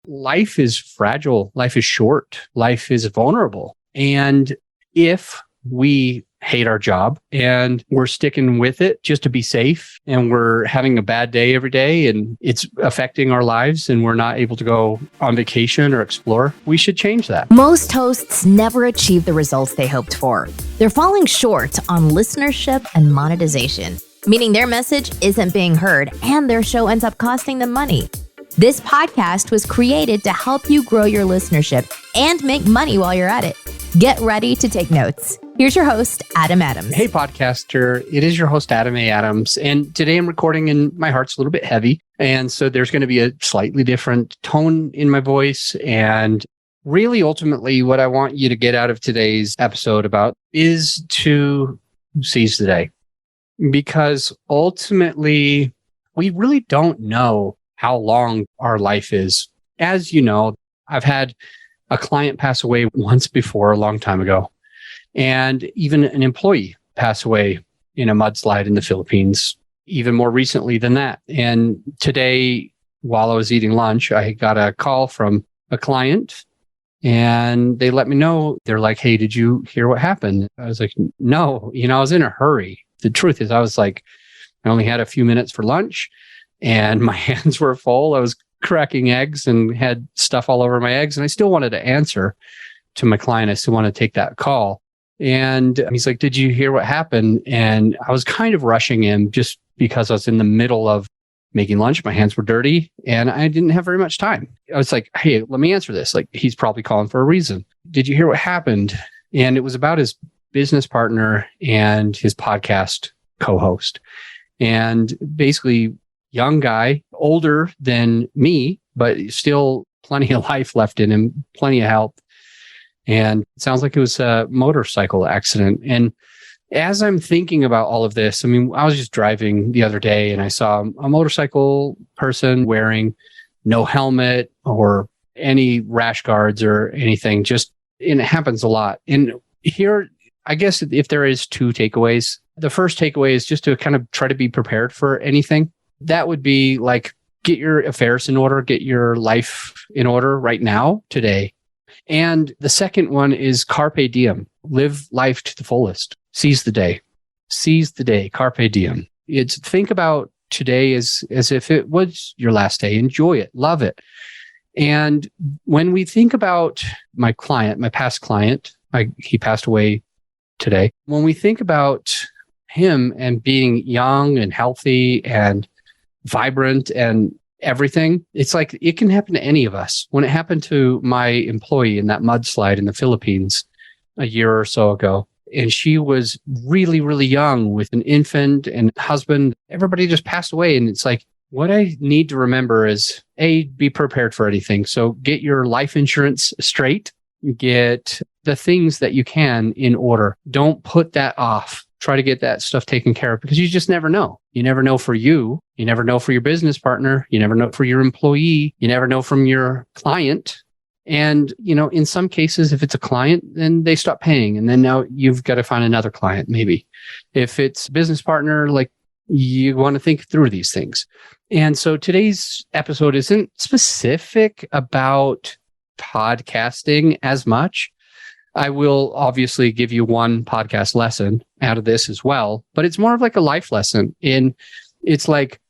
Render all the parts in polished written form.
life is fragile. Life is short. Life is vulnerable. And if we hate our job and we're sticking with it just to be safe and we're having a bad day every day and it's affecting our lives and we're not able to go on vacation or explore, we should change that. Most hosts never achieve the results they hoped for. They're falling short on listenership and monetization, meaning their message isn't being heard and their show ends up costing them money. This podcast was created to help you grow your listenership and make money while you're at it. Get ready to take notes. Here's your host, Adam Adams. Hey, podcaster. It is your host, Adam A. Adams. And today I'm recording and my heart's a little bit heavy. And so there's going to be a slightly different tone in my voice. And really, ultimately, what I want you to get out of today's episode about is to seize the day. Because ultimately, we really don't know how long our life is. As you know, I've had a client pass away once before a long time ago. And even an employee pass away in a mudslide in the Philippines, even more recently than that. And today, while I was eating lunch, I got a call from a client and they let me know. They're like, "Hey, did you hear what happened?" I was like, "No, I was in a hurry." The truth is, I was like, I only had a few minutes for lunch and my hands were full. I was cracking eggs and had stuff all over my eggs. And I still wanted to answer to my client. I still want to take that call. And he's like, "Did you hear what happened?" And I was kind of rushing him just because I was in the middle of making lunch. My hands were dirty and I didn't have very much time. I was like, "Hey, let me answer this. Like, he's probably calling for a reason. Did you hear what happened?" And it was about his business partner and his podcast co-host. And basically, young guy, older than me, but still plenty of life left in him, plenty of health. And it sounds like it was a motorcycle accident. And as I'm thinking about all of this, I mean, I was just driving the other day and I saw a motorcycle person wearing no helmet or any rash guards or anything. And it happens a lot. And here, I guess if there is two takeaways, the first takeaway is just to kind of try to be prepared for anything. That would be like, get your affairs in order, get your life in order right now, today. And the second one is Carpe Diem. Live life to the fullest. Seize the day. Seize the day. Carpe Diem. It's think about today as if it was your last day. Enjoy it. Love it. And when we think about my client, my past client, he passed away today. When we think about him and being young and healthy and vibrant and everything, it's like it can happen to any of us. When it happened to my employee in that mudslide in the Philippines a year or so ago, and she was really, really young with an infant and husband, everybody just passed away. And it's like, what I need to remember is be prepared for anything. So get your life insurance straight, get the things that you can in order. Don't put that off. Try to get that stuff taken care of because you just never know. You never know for you. You never know for your business partner. You never know for your employee. You never know from your client. And, in some cases, if it's a client, then they stop paying. And then now you've got to find another client, maybe. If it's a business partner, like you want to think through these things. And so today's episode isn't specific about podcasting as much. I will obviously give you one podcast lesson out of this as well, but it's more of like a life lesson. It's like,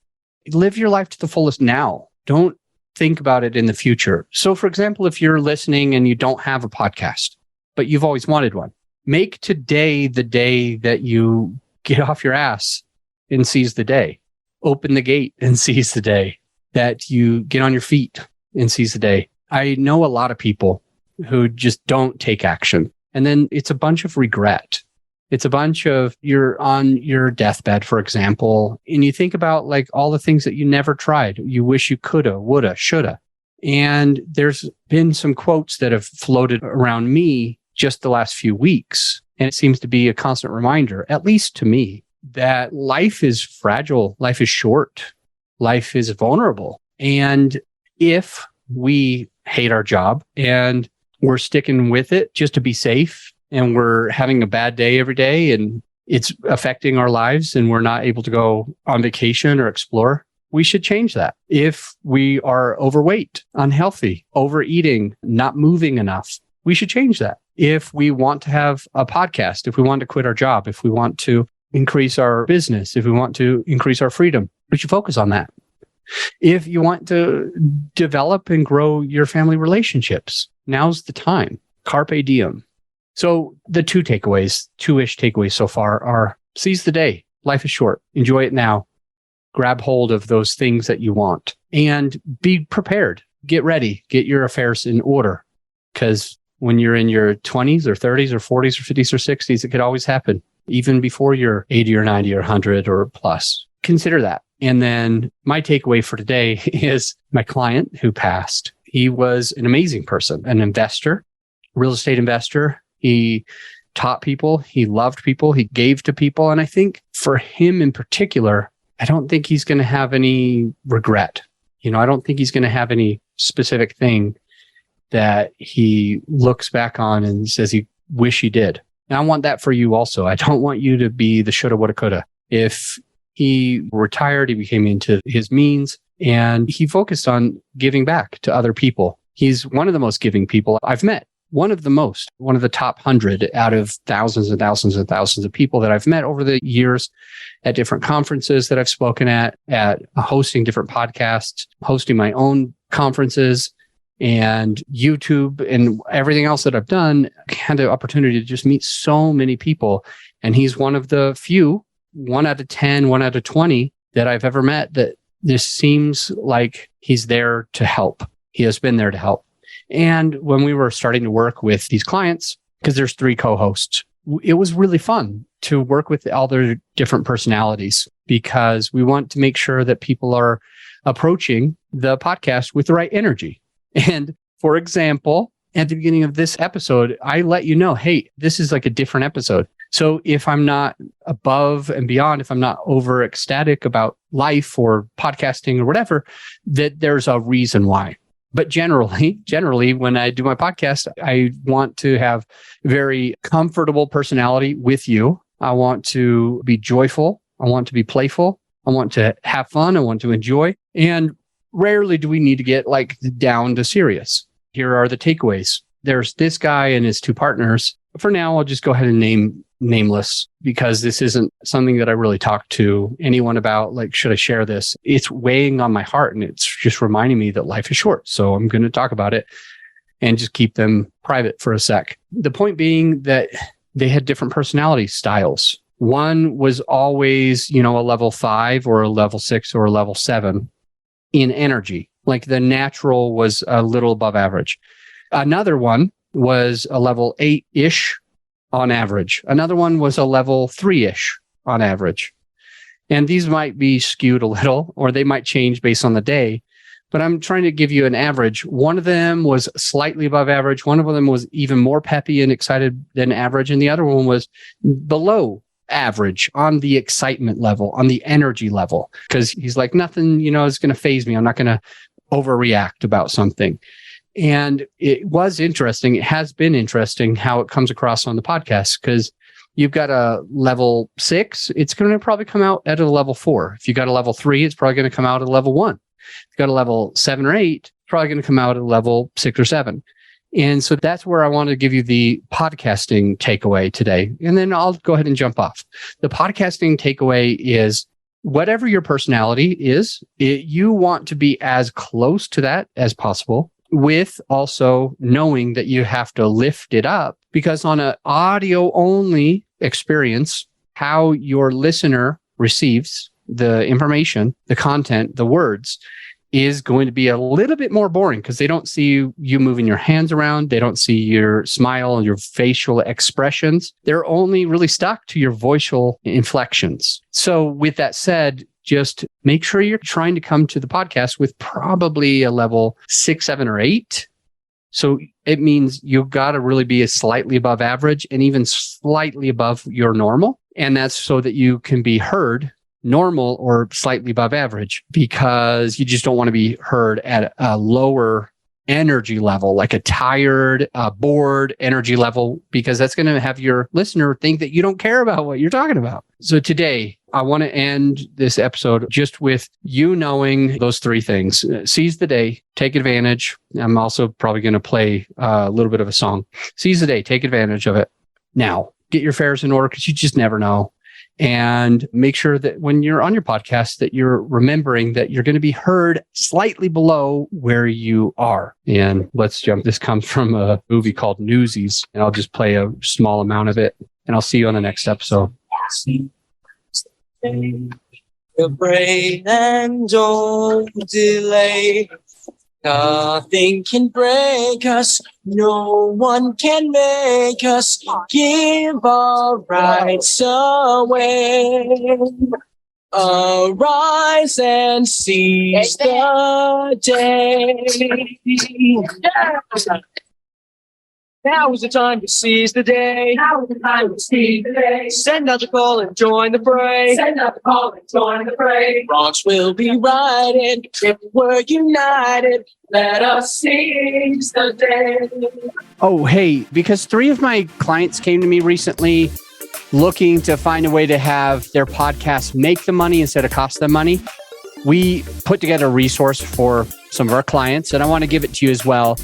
live your life to the fullest now. Don't think about it in the future. So for example, if you're listening and you don't have a podcast, but you've always wanted one, make today the day that you get off your ass and seize the day. Open the gate and seize the day. That you get on your feet and seize the day. I know a lot of people who just don't take action. And then it's a bunch of regret. It's a bunch of you're on your deathbed, for example, and you think about like all the things that you never tried. You wish you coulda, woulda, shoulda. And there's been some quotes that have floated around me just the last few weeks. And it seems to be a constant reminder, at least to me, that life is fragile. Life is short. Life is vulnerable. And if we hate our job and we're sticking with it just to be safe and we're having a bad day every day and it's affecting our lives and we're not able to go on vacation or explore, we should change that. If we are overweight, unhealthy, overeating, not moving enough, we should change that. If we want to have a podcast, if we want to quit our job, if we want to increase our business, if we want to increase our freedom, we should focus on that. If you want to develop and grow your family relationships, now's the time. Carpe Diem. So the two-ish takeaways so far are seize the day. Life is short. Enjoy it now. Grab hold of those things that you want and be prepared. Get ready. Get your affairs in order. Because when you're in your 20s or 30s or 40s or 50s or 60s, it could always happen, even before you're 80 or 90 or 100 or plus. Consider that. And then my takeaway for today is my client who passed. He was an amazing person, an investor, real estate investor. He taught people. He loved people. He gave to people. And I think for him in particular, I don't think he's going to have any regret. I don't think he's going to have any specific thing that he looks back on and says he wish he did. And I want that for you also. I don't want you to be the shoulda, woulda, coulda. If he retired, he became into his means, and he focused on giving back to other people. He's one of the most giving people I've met. One of the top 100 out of thousands and thousands and thousands of people that I've met over the years at different conferences that I've spoken at hosting different podcasts, hosting my own conferences, and YouTube and everything else that I've done. I had the opportunity to just meet so many people. And he's one of the few, 1 out of 10, 1 out of 20 that I've ever met that this seems like he's there to help. He has been there to help. And when we were starting to work with these clients, because there's 3 co-hosts, it was really fun to work with all their different personalities because we want to make sure that people are approaching the podcast with the right energy. And for example, at the beginning of this episode, I let you know, hey, this is like a different episode. So if I'm not above and beyond, if I'm not over ecstatic about life or podcasting or whatever, that there's a reason why. But generally, when I do my podcast, I want to have very comfortable personality with you. I want to be joyful. I want to be playful. I want to have fun. I want to enjoy. And rarely do we need to get down to serious. Here are the takeaways. There's this guy and his 2 partners. For now, I'll just go ahead and name nameless because this isn't something that I really talk to anyone about. Should I share this? It's weighing on my heart and it's just reminding me that life is short. So I'm going to talk about it and just keep them private for a sec. The point being that they had different personality styles. One was always, a level 5 or a level 6 or a level 7 in energy. The natural was a little above average. Another one was a level 8-ish on average. Another one was a level 3-ish on average. And these might be skewed a little, or they might change based on the day. But I'm trying to give you an average. One of them was slightly above average. One of them was even more peppy and excited than average. And the other one was below average on the excitement level, on the energy level. Because he's like, nothing, is going to faze me. I'm not going to overreact about something. And it was interesting. It has been interesting how it comes across on the podcast because you've got a level 6, it's going to probably come out at a level 4. If you got a level 3, it's probably going to come out at a level 1. If you got a level 7 or 8, it's probably going to come out at a level 6 or 7. And so that's where I want to give you the podcasting takeaway today. And then I'll go ahead and jump off. The podcasting takeaway is whatever your personality is, you want to be as close to that as possible, with also knowing that you have to lift it up because on an audio only experience, how your listener receives the information, the content, the words is going to be a little bit more boring because they don't see you moving your hands around. They don't see your smile and your facial expressions. They're only really stuck to your vocal inflections. So with that said, just make sure you're trying to come to the podcast with probably a level 6, 7, or 8. So it means you've got to really be slightly above average and even slightly above your normal. And that's so that you can be heard normal or slightly above average because you just don't want to be heard at a lower energy level, like a tired, bored energy level, because that's going to have your listener think that you don't care about what you're talking about. So today, I want to end this episode just with you knowing those three things. Seize the day, take advantage. I'm also probably going to play a little bit of a song. Seize the day, take advantage of it. Now, get your affairs in order because you just never know. And make sure that when you're on your podcast, that you're remembering that you're going to be heard slightly below where you are. And let's jump. This comes from a movie called Newsies, and I'll just play a small amount of it. And I'll see you on the next episode. Pray and don't delay. Nothing can break us. No one can make us give our rights away. Arise and seize the day. Now is the time to seize the day. Now is the time to seize the day. Send out the call and join the fray. Send out the call and join the fray. Wrongs will be righted if we're united. Let us seize the day. Oh, hey, because 3 of my clients came to me recently looking to find a way to have their podcast make them money instead of cost them money. We put together a resource for some of our clients, and I want to give it to you as well.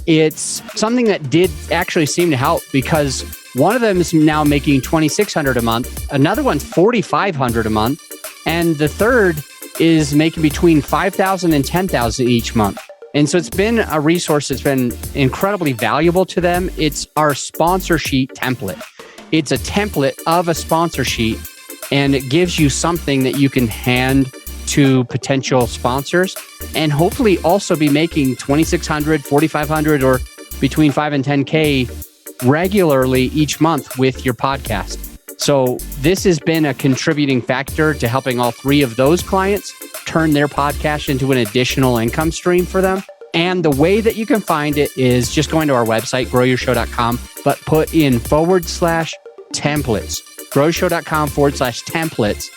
It's something that did actually seem to help because one of them is now making $2,600 a month. Another one's $4,500 a month. And the third is making between $5,000 and $10,000 each month. And so it's been a resource that's been incredibly valuable to them. It's our sponsor sheet template. It's a template of a sponsor sheet, and it gives you something that you can hand to potential sponsors and hopefully also be making $2,600, $4,500, or between $5,000 and $10,000 regularly each month with your podcast. So this has been a contributing factor to helping all 3 of those clients turn their podcast into an additional income stream for them. And the way that you can find it is just going to our website, growyourshow.com, but put in /templates, growyourshow.com/templates.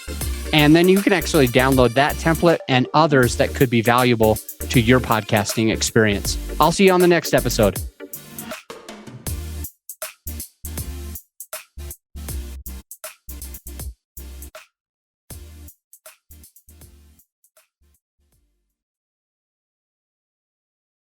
And then you can actually download that template and others that could be valuable to your podcasting experience. I'll see you on the next episode.